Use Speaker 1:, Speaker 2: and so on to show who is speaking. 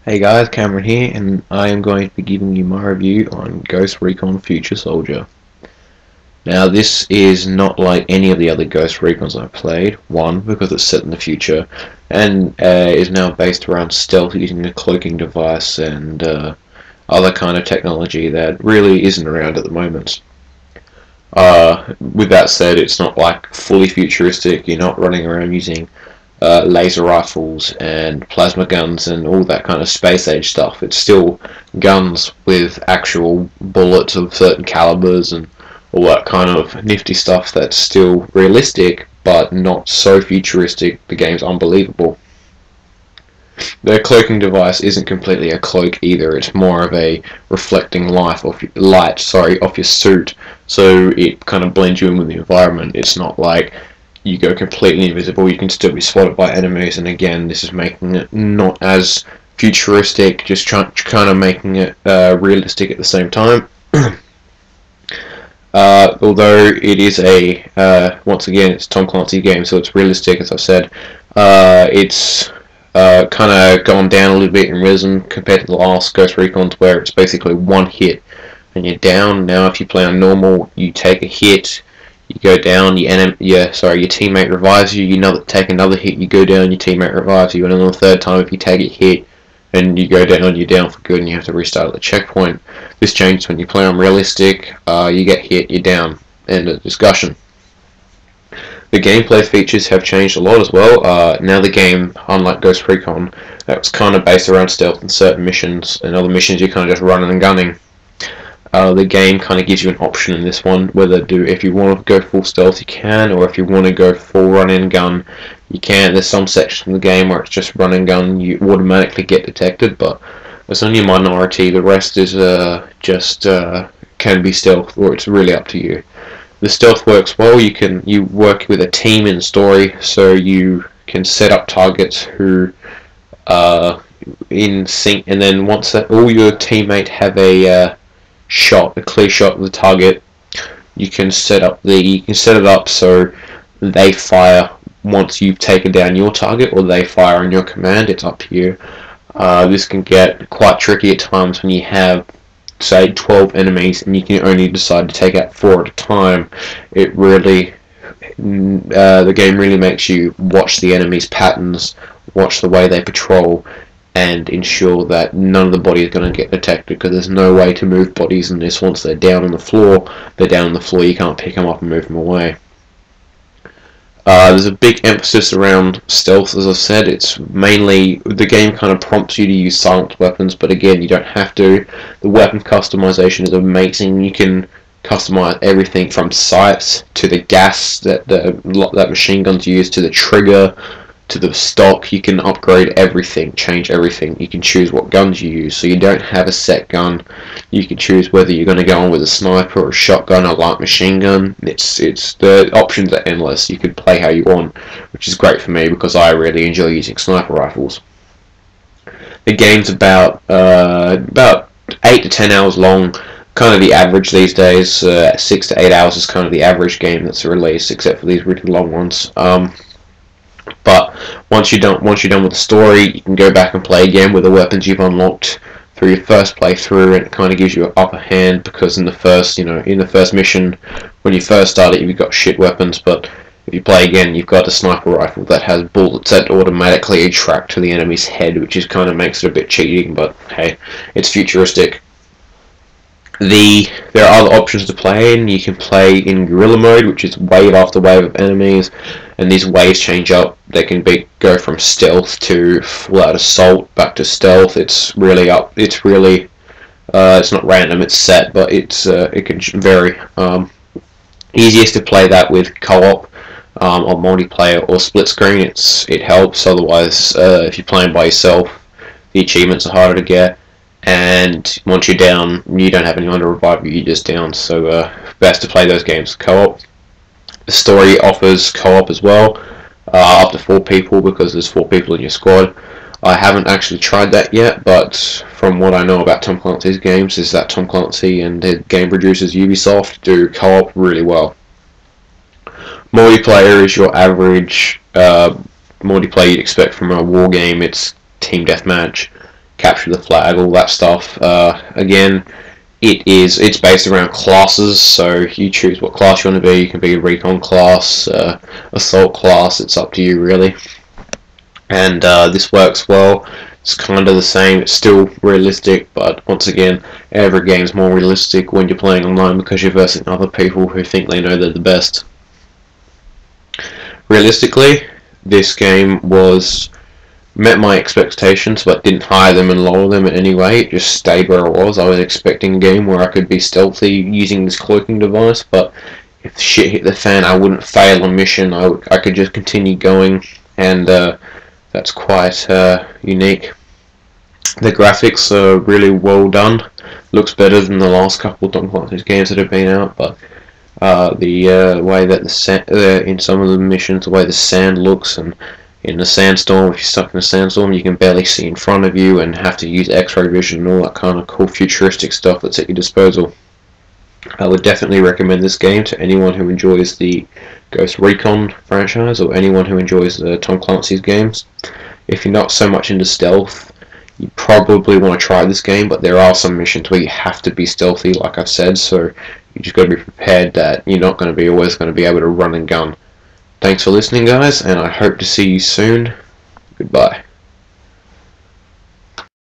Speaker 1: Hey guys, Cameron here, and I am going to be giving you my review on Ghost Recon Future Soldier. Now, this is not like any of the other Ghost Recons I've played. One, because it's set in the future, and is now based around stealth using a cloaking device and other kind of technology that really isn't around at the moment. With that said, it's not like fully futuristic. You're not running around using laser rifles and plasma guns and all that kind of space age stuff. It's still guns with actual bullets of certain calibers and all that kind of nifty stuff that's still realistic but not so futuristic the game's unbelievable. The cloaking device isn't completely a cloak either. It's more of a reflecting light off your suit, so it kind of blends you in with the environment. It's not like you go completely invisible. You can still be spotted by enemies, and again, this is making it not as futuristic, just kind of making it realistic at the same time. Although it is once again, it's Tom Clancy game, so it's realistic, as I've said. It's kind of gone down a little bit in realism compared to the last Ghost Recon, where it's basically one hit and you're down. Now, if you play on normal, you take a hit, you go down, your teammate revives you, take another hit, you go down, your teammate revives you, and then on the third time, if you take a hit and you go down, you're down for good and you have to restart at the checkpoint. This changes when you play on realistic. You get hit, you're down. End of discussion. The gameplay features have changed a lot as well. Now the game, unlike Ghost Recon, that was kind of based around stealth and certain missions, and other missions you're kind of just running and gunning. The game kind of gives you an option in this one, if you want to go full stealth you can, or if you want to go full run and gun you can. There's some sections of the game where it's just run and gun, you automatically get detected, but it's only a minority. The rest is can be stealth, or it's really up to you. The stealth works well. You work with a team in the story, so you can set up targets who in sync, and then once all your teammates have a clear shot of the target, you can set it up so they fire once you've taken down your target, or they fire on your command. It's up to you. This can get quite tricky at times when you have, say, 12 enemies and you can only decide to take out 4 at a time. The game really makes you watch the enemies' patterns, watch the way they patrol, and ensure that none of the bodies are going to get detected, because there's no way to move bodies in this. Once they're down on the floor, you can't pick them up and move them away. There's a big emphasis around stealth, as I said. It's mainly, the game kind of prompts you to use silent weapons, but again, you don't have to. The weapon customization is amazing. You can customize everything from sights to the gas that machine guns use, to the trigger, to the stock. You can upgrade everything, change everything. You can choose what guns you use, so you don't have a set gun. You can choose whether you're going to go on with a sniper or a shotgun or light machine gun. The options are endless. You can play how you want, which is great for me because I really enjoy using sniper rifles. The game's about 8 to 10 hours long, kind of the average these days. 6 to 8 hours is kind of the average game that's released, except for these really long ones. But once you're done with the story, you can go back and play again with the weapons you've unlocked through your first playthrough, and it kind of gives you an upper hand, because in the first mission, when you first start it, you've got shit weapons, but if you play again, you've got a sniper rifle that has bullets that automatically attract to the enemy's head, which kind of makes it a bit cheating, but hey, it's futuristic. There are other options to play in. You can play in guerrilla mode, which is wave after wave of enemies, and these waves change up. They can go from stealth to full out assault, back to stealth. It's really it's not random, it's set, but it can vary. Easiest to play that with co-op, or multiplayer, or split screen. It helps. Otherwise, if you're playing by yourself, the achievements are harder to get, and once you're down, you don't have anyone to revive you, you're just down. So best to play those games co-op. The story offers co-op as well, up to 4 people, because there's 4 people in your squad. I haven't actually tried that yet, but from what I know about Tom Clancy's games is that Tom Clancy and the game producers Ubisoft do co-op really well. Multiplayer is your average multiplayer you'd expect from a war game. It's team deathmatch. capture the flag, all that stuff. Again, it's based around classes, so you choose what class you want to be. You can be a recon class, assault class. It's up to you really. And this works well. It's kind of the same. It's still realistic, but once again, every game's more realistic when you're playing online because you're versing other people who think they know they're the best. Realistically, this game met my expectations, but didn't higher them and lower them in any way. It just stayed where it was. I was expecting a game where I could be stealthy using this cloaking device, but if shit hit the fan, I wouldn't fail a mission. I could just continue going, and that's quite unique. The graphics are really well done. Looks better than the last couple of Tom Clancy's games that have been out, but the way that the sand, in some of the missions, the way the sand looks, and in the sandstorm, if you're stuck in a sandstorm, you can barely see in front of you and have to use X-ray vision and all that kind of cool futuristic stuff that's at your disposal. I would definitely recommend this game to anyone who enjoys the Ghost Recon franchise or anyone who enjoys Tom Clancy's games. If you're not so much into stealth, you probably want to try this game, but there are some missions where you have to be stealthy, like I've said, so you just got to be prepared that you're not going to be always going to be able to run and gun. Thanks for listening, guys, and I hope to see you soon. Goodbye.